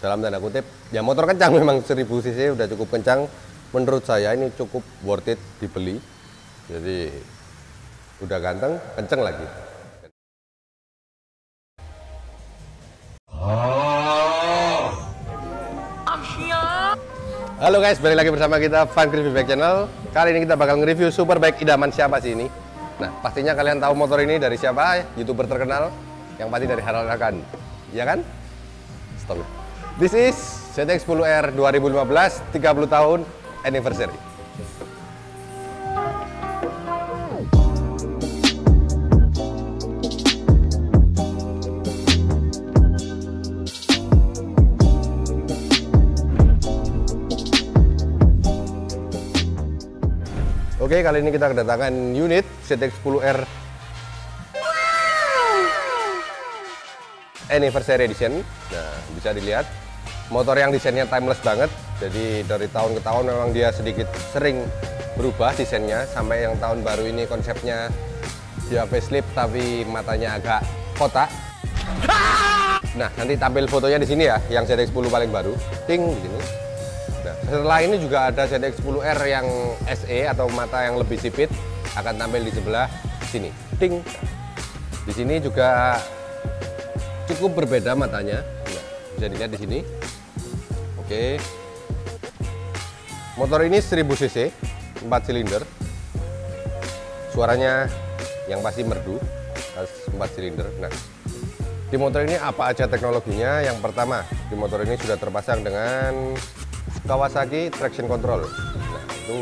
dalam tanda kutip ya motor kencang, memang 1000 cc udah cukup kencang. Menurut saya ini cukup worth it dibeli. Jadi udah ganteng, kenceng lagi. Halo guys, balik lagi bersama kita Fun Review Bike Channel. Kali ini kita bakal nge-review Superbike idaman siapa sih ini. Nah, pastinya kalian tahu motor ini dari siapa? YouTuber terkenal, yang pasti dari Harald Akkan, ya kan? Stop. This is ZX10R 2015, 30 tahun anniversary. Oke, kali ini kita kedatangan unit ZX10R Anniversary Edition. Nah, bisa dilihat motor yang desainnya timeless banget. Jadi dari tahun ke tahun memang dia sedikit sering berubah desainnya. Sampai yang tahun baru ini konsepnya dia facelift tapi matanya agak kotak. Nah, nanti tampil fotonya di sini ya, yang ZX10 paling baru. Ting di sini. Nah, setelah ini juga ada ZX10R yang SE atau mata yang lebih sipit akan tampil di sebelah sini. Ting. Di sini juga cukup berbeda matanya. Nah, bisa dilihat di sini. Oke. Motor ini 1000 cc, 4 silinder. Suaranya yang pasti merdu, 4 silinder. Nah, di motor ini apa aja teknologinya? Yang pertama, di motor ini sudah terpasang dengan Kawasaki Traction Control. Nah, itu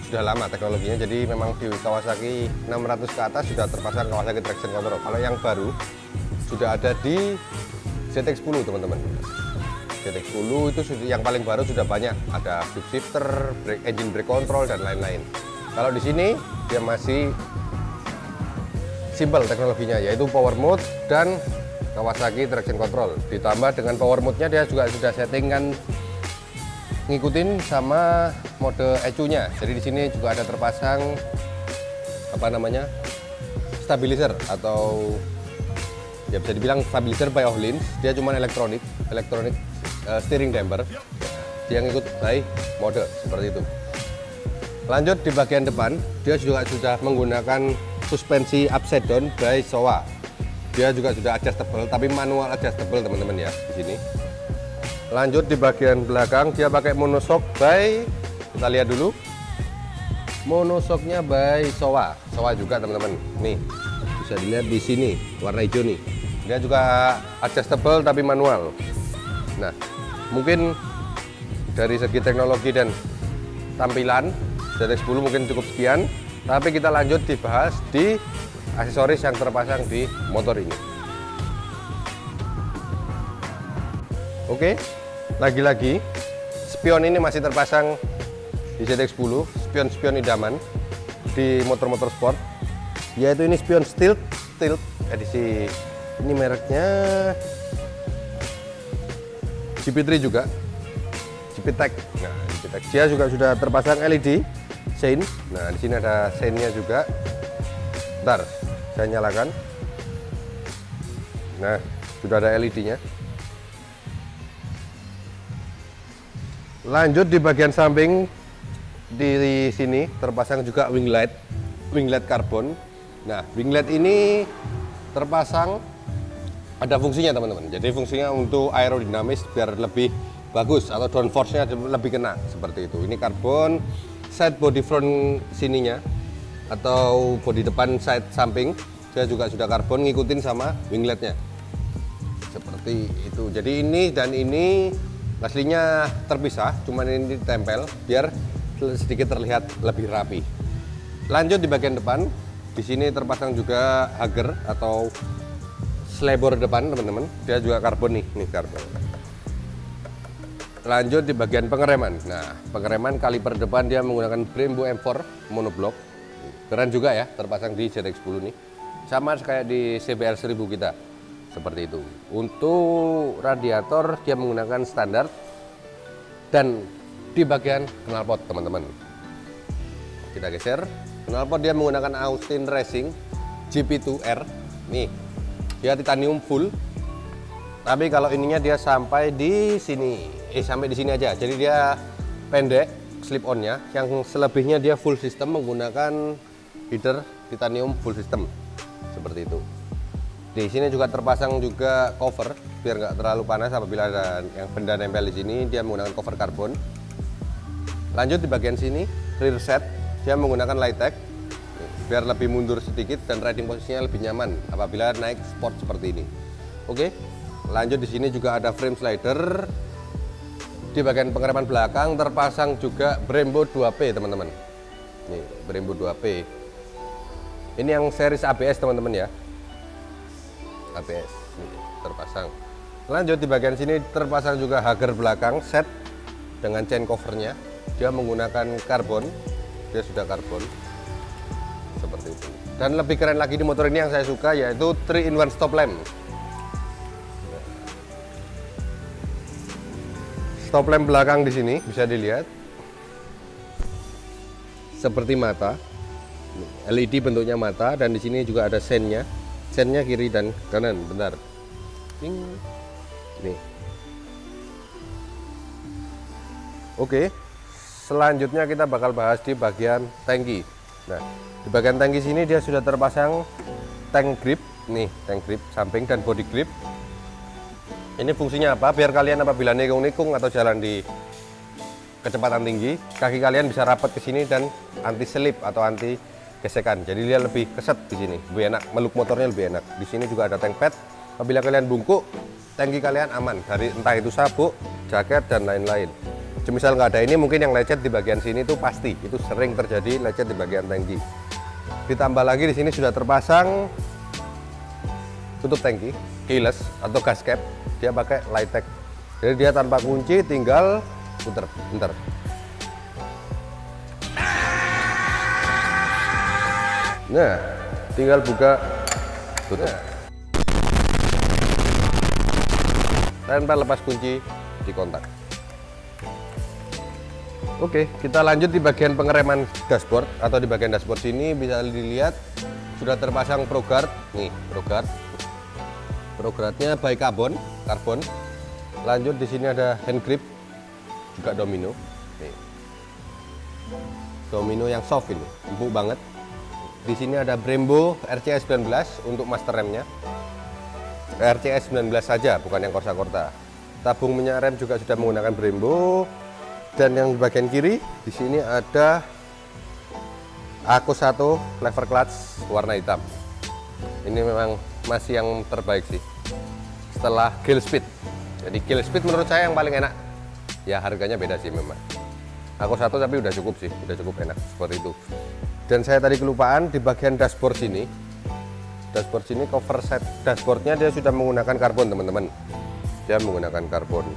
sudah lama teknologinya, jadi memang di Kawasaki 600 ke atas sudah terpasang Kawasaki Traction Control. Kalau yang baru sudah ada di ZX10 teman-teman. ZX10 itu yang paling baru sudah banyak, ada flip shifter, engine brake control dan lain-lain. Kalau di sini dia masih simple teknologinya, yaitu power mode dan Kawasaki Traction Control. Ditambah dengan power mode-nya dia juga sudah settingan ngikutin sama mode ECU-nya. Jadi di sini juga ada terpasang apa namanya? Stabilizer atau ya bisa dibilang stabilizer by Öhlins. Dia cuma elektronik steering damper. Dia ngikut by mode seperti itu. Lanjut di bagian depan, dia juga sudah menggunakan suspensi upside down by Showa. Dia juga sudah adjustable tapi manual adjustable teman-teman ya di sini. Lanjut di bagian belakang dia pakai monoshock by, kita lihat dulu, monoshocknya by Showa juga teman-teman. Nih bisa dilihat di sini warna hijau nih. Dia juga adjustable tapi manual. Nah, mungkin dari segi teknologi dan tampilan ZX10 mungkin cukup sekian. Tapi kita lanjut dibahas di aksesoris yang terpasang di motor ini. Oke. Lagi-lagi spion ini masih terpasang di ZX10, spion-spion idaman di motor-motor sport, yaitu ini spion Stilt edisi ini mereknya GP3 juga, GP-Tech. Nah, GP-Tech dia juga sudah terpasang LED sein. Nah, di sini ada seinnya juga. Bentar, saya nyalakan. Nah, sudah ada LED-nya. Lanjut di bagian samping di sini terpasang juga winglet karbon. Nah, winglet ini terpasang ada fungsinya teman-teman. Jadi fungsinya untuk aerodinamis biar lebih bagus atau downforce-nya lebih kena seperti itu. Ini karbon, side body front sininya atau bodi depan side samping dia juga sudah karbon ngikutin sama wingletnya. Seperti itu. Jadi ini dan ini aslinya terpisah, cuman ini ditempel biar sedikit terlihat lebih rapi. Lanjut di bagian depan, di sini terpasang juga hager atau slebor depan teman-teman. Dia juga karbon nih karbon. Lanjut di bagian pengereman. Nah, pengereman kaliper depan dia menggunakan Brembo M4 monoblock. Keren juga ya, terpasang di ZX10 nih. Sama kayak di CBR 1000 kita. Seperti itu. Untuk radiator dia menggunakan standar dan di bagian knalpot teman-teman. Kita geser. Knalpot dia menggunakan Austin Racing GP2R. Nih, dia titanium full. Tapi kalau ininya dia sampai di sini, sampai di sini aja. Jadi dia pendek slip onnya. Yang selebihnya dia full system menggunakan heater titanium full system seperti itu. Di sini juga terpasang juga cover biar nggak terlalu panas apabila ada yang benda nempel di sini. Dia menggunakan cover karbon. Lanjut di bagian sini rear set dia menggunakan Lightech biar lebih mundur sedikit dan riding posisinya lebih nyaman apabila naik sport seperti ini. Oke, lanjut di sini juga ada frame slider. Di bagian pengereman belakang terpasang juga Brembo 2P teman-teman. Nih Brembo 2P. Ini yang series ABS teman-teman ya. ABS nih, terpasang. Lanjut di bagian sini terpasang juga hager belakang set dengan chain covernya. Dia menggunakan karbon. Dia sudah karbon. Seperti itu. Dan lebih keren lagi di motor ini yang saya suka yaitu 3-in-1 stop lamp. Stop lamp belakang di sini bisa dilihat seperti mata. LED bentuknya mata dan di sini juga ada sennya. Sennya kiri dan kanan, bentar. Nih. Oke. Selanjutnya kita bakal bahas di bagian tangki. Nah, di bagian tangki sini dia sudah terpasang tank grip, nih tank grip samping dan body grip. Ini fungsinya apa? Biar kalian apabila nikung-nikung atau jalan di kecepatan tinggi, kaki kalian bisa rapat ke sini dan anti slip atau anti gesekan. Jadi dia lebih keset di sini, lebih enak, meluk motornya lebih enak. Di sini juga ada tank pad. Apabila kalian bungkuk, tangki kalian aman dari entah itu sabuk, jaket dan lain-lain. Semisal nggak ada ini, mungkin yang lecet di bagian sini itu pasti, itu sering terjadi lecet di bagian tangki. Ditambah lagi di sini sudah terpasang tutup tangki, keyless atau gas cap. Dia pakai Lightech. Jadi dia tanpa kunci, tinggal puter, bentar. Nah, tinggal buka, tutup. Tanpa lepas kunci di kontak. Oke, kita lanjut di bagian pengereman dashboard atau di bagian dashboard sini bisa dilihat sudah terpasang Pro Guard. Nih, Pro Guard. Pro Guardnya by karbon. Lanjut di sini ada hand grip juga Domino. Nih. Domino yang soft ini, empuk banget. Di sini ada Brembo RCS 19 untuk master remnya. RCS 19 saja, bukan yang Corsa. Tabung minyak rem juga sudah menggunakan Brembo. Dan yang di bagian kiri di sini ada Akkus 1 lever clutch warna hitam. Ini memang masih yang terbaik sih setelah Gale Speed. Jadi Gale Speed menurut saya yang paling enak. Ya harganya beda sih memang. Akkus 1 tapi udah cukup sih, udah cukup enak seperti itu. Dan saya tadi kelupaan di bagian dashboard sini. Dashboard sini cover set dashboardnya dia sudah menggunakan karbon teman-teman. Dia menggunakan karbon.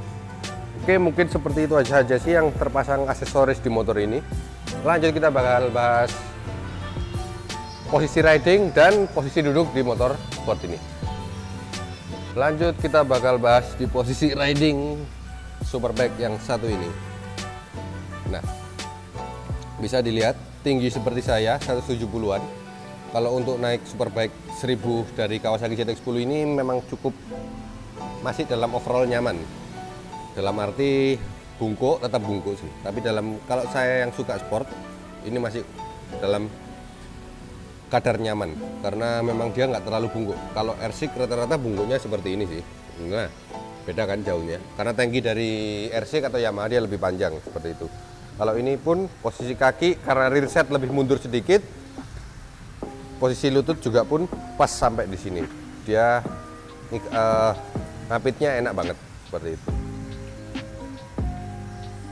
Oke, mungkin seperti itu aja sih yang terpasang aksesoris di motor ini. Lanjut kita bakal bahas posisi riding dan posisi duduk di motor sport ini. Lanjut kita bakal bahas di posisi riding Superbike yang satu ini. Nah, bisa dilihat tinggi seperti saya 170-an. Kalau untuk naik Superbike 1000 dari Kawasaki ZX-10 ini memang cukup masih dalam overall nyaman. Dalam arti bungkuk, tetap bungkuk sih. Tapi kalau saya yang suka sport, ini masih dalam kadar nyaman. Karena memang dia nggak terlalu bungkuk. Kalau R6 rata-rata bungkuknya seperti ini sih. Nah, beda kan jauhnya. Karena tangki dari R6 atau Yamaha dia lebih panjang, seperti itu. Kalau ini pun posisi kaki, karena rear set lebih mundur sedikit, posisi lutut juga pun pas sampai di sini. Dia ngapitnya enak banget, seperti itu.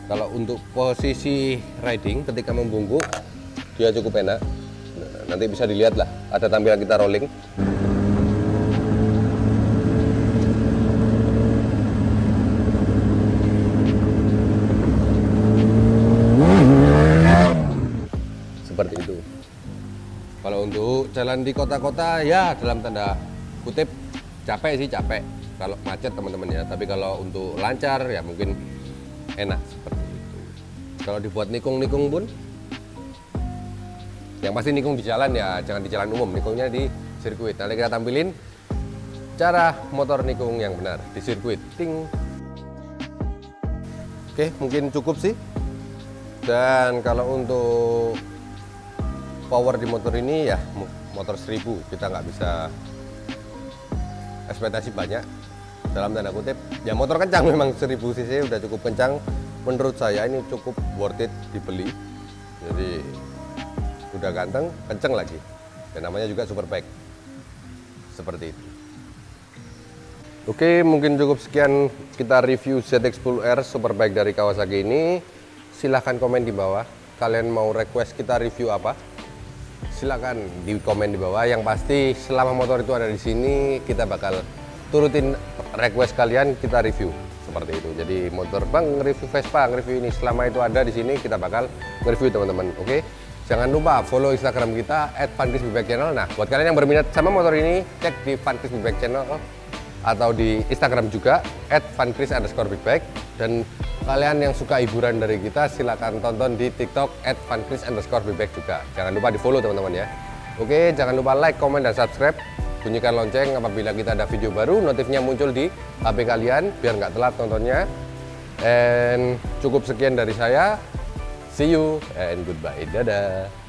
Kalau untuk posisi riding ketika membungkuk dia cukup enak. Nah, nanti bisa dilihat lah, ada tampilan kita rolling. Seperti itu. Kalau untuk jalan di kota-kota ya dalam tanda kutip capek sih, capek kalau macet teman-teman ya. Tapi kalau untuk lancar ya mungkin enak seperti itu. Kalau dibuat nikung-nikung pun yang pasti nikung di jalan ya, jangan di jalan umum, nikungnya di sirkuit. Nanti kita tampilin cara motor nikung yang benar di sirkuit. Ting. Oke, mungkin cukup sih. Dan kalau untuk power di motor ini ya motor 1000, kita nggak bisa ekspektasi banyak dalam tanda kutip. Ya motor kencang, memang 1000 cc udah cukup kencang. Menurut saya ini cukup worth it dibeli. Jadi udah ganteng, kenceng lagi. Dan namanya juga Superbike. Seperti itu. Oke, mungkin cukup sekian kita review ZX10R Superbike dari Kawasaki ini. Silahkan komen di bawah. Kalian mau request kita review apa? Silahkan di komen di bawah. Yang pasti selama motor itu ada di sini, kita bakal turutin request kalian, kita review seperti itu. Jadi motor bang review Vespa, review ini, selama itu ada di sini kita bakal review teman-teman. Oke, jangan lupa follow Instagram kita @vankrisbibike_channel. Nah, buat kalian yang berminat sama motor ini, cek di vankrisbibike_channel atau di Instagram juga @vankris_bigbike. Dan kalian yang suka hiburan dari kita, silakan tonton di TikTok @vankris_bigbike juga. Jangan lupa di follow teman-teman ya. Oke, jangan lupa like, comment, dan subscribe. Bunyikan lonceng apabila kita ada video baru, notifnya muncul di HP kalian biar nggak telat nontonnya. And cukup sekian dari saya. See you and goodbye. Dadah.